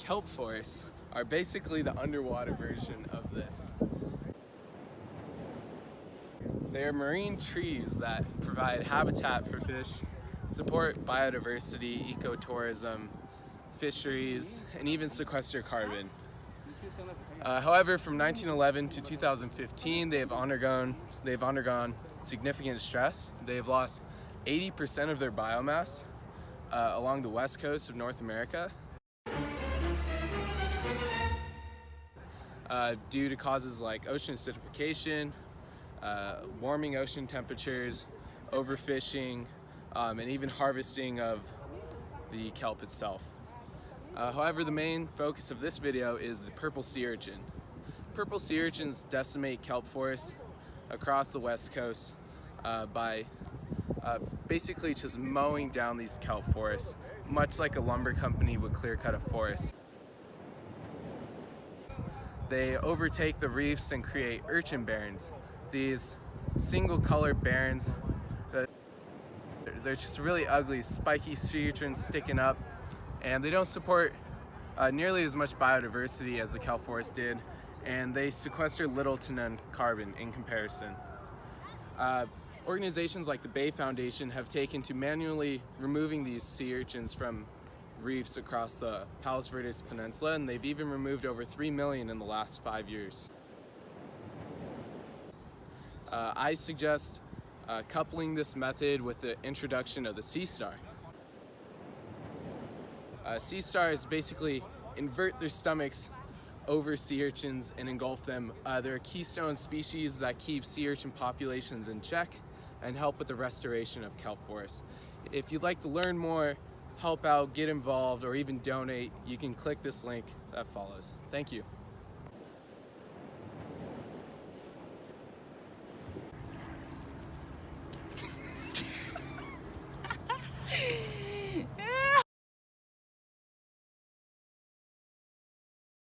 kelp forests are basically the underwater version of this. They are marine trees that provide habitat for fish, support biodiversity, ecotourism, fisheries, and even sequester carbon. However, from 1911 to 2015, they've undergone significant stress. They've lost 80% of their biomass along the west coast of North America due to causes like ocean acidification, warming ocean temperatures, overfishing, and even harvesting of the kelp itself. However, the main focus of this video is the purple sea urchin. Purple sea urchins decimate kelp forests across the west coast by basically just mowing down these kelp forests, much like a lumber company would clear cut a forest. They overtake the reefs and create urchin barrens. These single color barrens, they're just really ugly, spiky sea urchins sticking up, and they don't support nearly as much biodiversity as the kelp forest did, and they sequester little to none carbon in comparison. Organizations like the Bay Foundation have taken to manually removing these sea urchins from reefs across the Palos Verdes Peninsula, and they've even removed over 3 million in the last 5 years. I suggest coupling this method with the introduction of the sea star. Sea stars basically invert their stomachs over sea urchins and engulf them. They're a keystone species that keep sea urchin populations in check and help with the restoration of kelp forests. If you'd like to learn more, help out, get involved, or even donate, you can click this link that follows. Thank you.